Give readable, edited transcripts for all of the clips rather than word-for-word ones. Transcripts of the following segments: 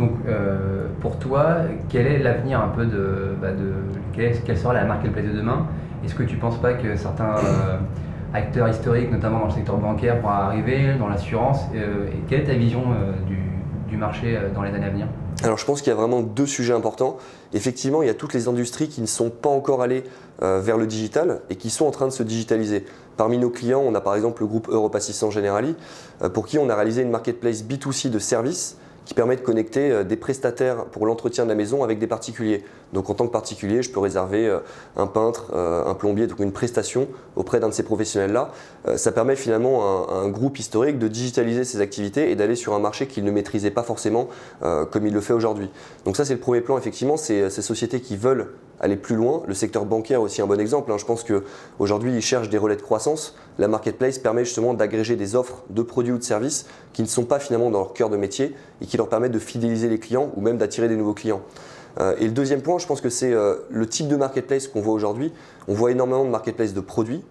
Donc, pour toi, quel est l'avenir un peu quelle sera la marketplace de demain? Est-ce que tu ne penses pas que certains acteurs historiques, notamment dans le secteur bancaire, pourraient arriver, dans l'assurance? Et quelle est ta vision du marché dans les années à venir? Alors je pense qu'il y a vraiment deux sujets importants. Effectivement, il y a toutes les industries qui ne sont pas encore allées vers le digital et qui sont en train de se digitaliser. Parmi nos clients, on a par exemple le groupe Europe Assistance Generali, pour qui on a réalisé une marketplace B2C de services qui permet de connecter des prestataires pour l'entretien de la maison avec des particuliers. Donc en tant que particulier, je peux réserver un peintre, un plombier, donc une prestation auprès d'un de ces professionnels-là. Ça permet finalement à un groupe historique de digitaliser ses activités et d'aller sur un marché qu'il ne maîtrisait pas forcément comme il le fait aujourd'hui. Donc ça c'est le premier plan, effectivement, c'est ces sociétés qui veulent aller plus loin. Le secteur bancaire est aussi un bon exemple. Je pense qu'aujourd'hui, ils cherchent des relais de croissance. La marketplace permet justement d'agréger des offres de produits ou de services qui ne sont pas finalement dans leur cœur de métier et qui leur permettent de fidéliser les clients ou même d'attirer des nouveaux clients. Et le deuxième point, je pense que c'est le type de marketplace qu'on voit aujourd'hui. On voit énormément de marketplaces de produits.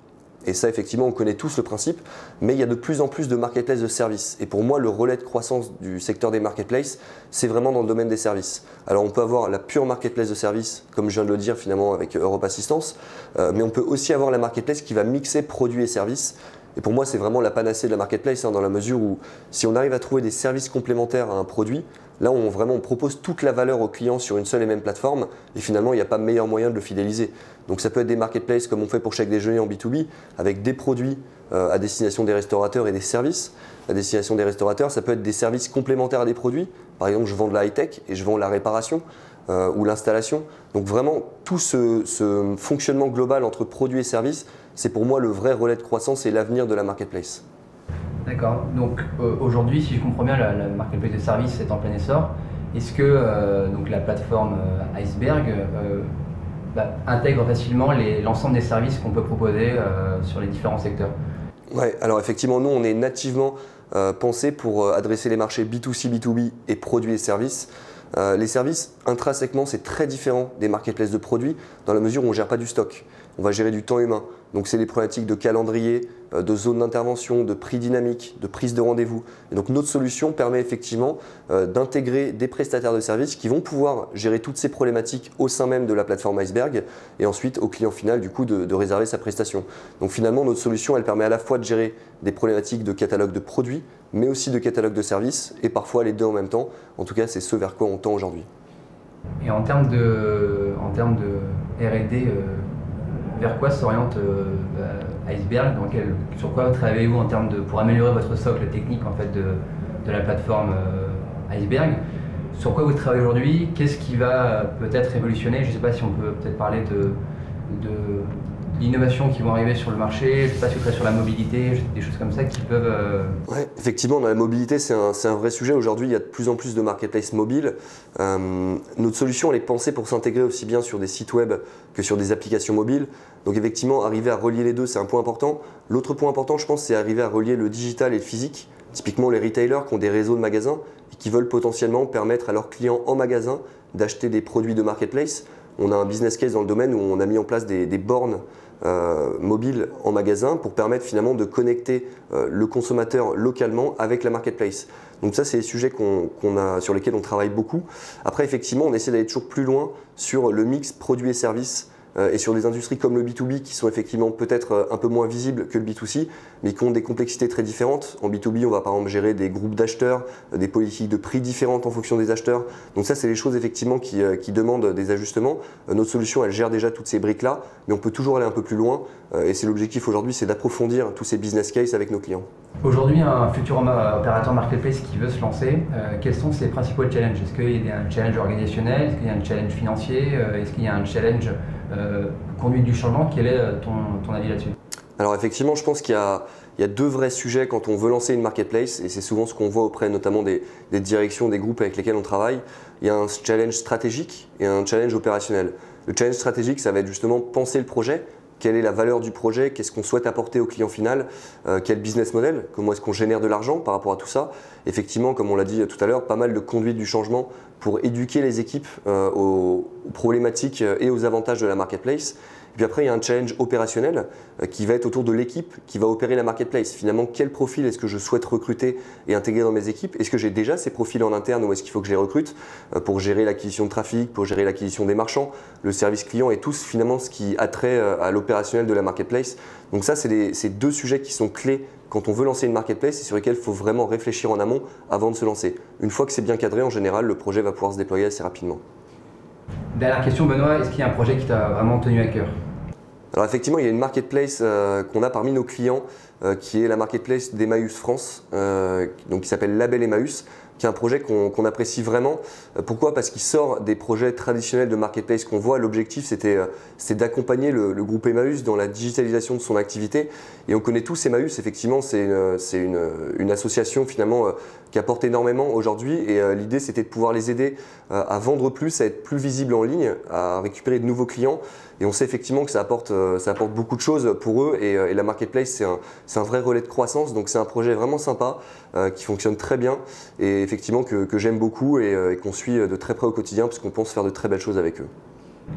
Et ça, effectivement, on connaît tous le principe, mais il y a de plus en plus de marketplaces de services. Et pour moi, le relais de croissance du secteur des marketplaces, c'est vraiment dans le domaine des services. Alors, on peut avoir la pure marketplace de services, comme je viens de le dire finalement avec Europe Assistance, mais on peut aussi avoir la marketplace qui va mixer produits et services. Et pour moi, c'est vraiment la panacée de la marketplace, dans la mesure où si on arrive à trouver des services complémentaires à un produit, là on propose toute la valeur au client sur une seule et même plateforme et finalement il n'y a pas meilleur moyen de le fidéliser. Donc ça peut être des marketplaces comme on fait pour chaque déjeuner en B2B avec des produits à destination des restaurateurs et des services à destination des restaurateurs. Ça peut être des services complémentaires à des produits. Par exemple, je vends de la high-tech et je vends la réparation ou l'installation. Donc vraiment tout ce fonctionnement global entre produits et services, c'est pour moi le vrai relais de croissance et l'avenir de la marketplace. D'accord. Donc aujourd'hui, si je comprends bien, la marketplace de services est en plein essor. Est-ce que donc la plateforme Iceberg intègre facilement l'ensemble des services qu'on peut proposer sur les différents secteurs? Ouais, alors effectivement, nous, on est nativement pensé pour adresser les marchés B2C, B2B et produits et services. Les services, intrinsèquement, c'est très différent des marketplaces de produits dans la mesure où on ne gère pas du stock. On va gérer du temps humain. Donc c'est les problématiques de calendrier, de zone d'intervention, de prix dynamique, de prise de rendez-vous. Et donc notre solution permet effectivement d'intégrer des prestataires de services qui vont pouvoir gérer toutes ces problématiques au sein même de la plateforme Iceberg et ensuite au client final du coup de réserver sa prestation. Donc finalement notre solution elle permet à la fois de gérer des problématiques de catalogue de produits mais aussi de catalogue de services et parfois les deux en même temps. En tout cas c'est ce vers quoi on tend aujourd'hui. Et en termes de R&D, vers quoi s'oriente Iceberg, sur quoi travaillez-vous pour améliorer votre socle technique en fait, de la plateforme Iceberg? Sur quoi vous travaillez aujourd'hui? Qu'est-ce qui va peut-être révolutionner? Je ne sais pas si on peut peut-être parler de l'innovation qui vont arriver sur le marché, je ne sais pas si vous travaillez sur la mobilité, des choses comme ça qui peuvent… Ouais, effectivement, dans la mobilité, c'est un vrai sujet. Aujourd'hui, il y a de plus en plus de marketplaces mobiles. Notre solution, elle est pensée pour s'intégrer aussi bien sur des sites web que sur des applications mobiles. Donc effectivement, arriver à relier les deux, c'est un point important. L'autre point important, je pense, c'est arriver à relier le digital et le physique. Typiquement, les retailers qui ont des réseaux de magasins et qui veulent potentiellement permettre à leurs clients en magasin d'acheter des produits de marketplace. On a un business case dans le domaine où on a mis en place des bornes mobile en magasin pour permettre finalement de connecter le consommateur localement avec la marketplace. Donc ça, c'est des sujets sur lesquels on travaille beaucoup. Après, effectivement, on essaie d'aller toujours plus loin sur le mix produits et services et sur des industries comme le B2B qui sont effectivement peut-être un peu moins visibles que le B2C, mais qui ont des complexités très différentes. En B2B, on va par exemple gérer des groupes d'acheteurs, des politiques de prix différentes en fonction des acheteurs. Donc ça, c'est des choses effectivement qui demandent des ajustements. Notre solution, elle gère déjà toutes ces briques-là, mais on peut toujours aller un peu plus loin. Et c'est l'objectif aujourd'hui, c'est d'approfondir tous ces business cases avec nos clients. Aujourd'hui, un futur opérateur marketplace qui veut se lancer, quels sont ses principaux challenges? Est-ce qu'il y a un challenge organisationnel? Est-ce qu'il y a un challenge financier? Est-ce qu'il y a un challenge conduite du changement? Quel est ton avis là-dessus? Alors effectivement, je pense qu'il y a deux vrais sujets quand on veut lancer une marketplace, et c'est souvent ce qu'on voit auprès notamment des directions, des groupes avec lesquels on travaille. Il y a un challenge stratégique et un challenge opérationnel. Le challenge stratégique, ça va être justement penser le projet. Quelle est la valeur du projet? Qu'est-ce qu'on souhaite apporter au client final? Quel business model? Comment est-ce qu'on génère de l'argent par rapport à tout ça? Effectivement, comme on l'a dit tout à l'heure, pas mal de conduite du changement pour éduquer les équipes aux problématiques et aux avantages de la marketplace. Et Puis après, il y a un challenge opérationnel qui va être autour de l'équipe qui va opérer la marketplace. Finalement, quel profil est-ce que je souhaite recruter et intégrer dans mes équipes? Est-ce que j'ai déjà ces profils en interne ou est-ce qu'il faut que je les recrute pour gérer l'acquisition de trafic, pour gérer l'acquisition des marchands, le service client et tout finalement ce qui a trait à l'opérationnel de la marketplace. Donc ça, c'est deux sujets qui sont clés quand on veut lancer une marketplace et sur lesquels il faut vraiment réfléchir en amont avant de se lancer. Une fois que c'est bien cadré, en général, le projet va pouvoir se déployer assez rapidement. Dernière question, Benoît, est-ce qu'il y a un projet qui t'a vraiment tenu à cœur? Alors effectivement, il y a une marketplace qu'on a parmi nos clients qui est la marketplace d'Emmaüs France, donc qui s'appelle Label Emmaüs, qui est un projet qu'on apprécie vraiment. Pourquoi? Parce qu'il sort des projets traditionnels de marketplace qu'on voit. L'objectif, c'était d'accompagner le groupe Emmaüs dans la digitalisation de son activité. Et on connaît tous Emmaüs, effectivement, c'est une association finalement qui apporte énormément aujourd'hui. Et l'idée, c'était de pouvoir les aider à vendre plus, à être plus visible en ligne, à récupérer de nouveaux clients. Et on sait effectivement que ça apporte beaucoup de choses pour eux. Et la marketplace, c'est un vrai relais de croissance. Donc c'est un projet vraiment sympa qui fonctionne très bien. Et effectivement que j'aime beaucoup et qu'on suit de très près au quotidien parce qu'on pense faire de très belles choses avec eux.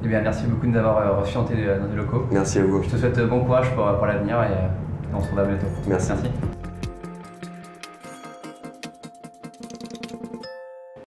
Eh bien, merci beaucoup de nous avoir reçus dans tes locaux. Merci à vous. Je te souhaite bon courage pour l'avenir et on se revoit bientôt. Merci. Merci.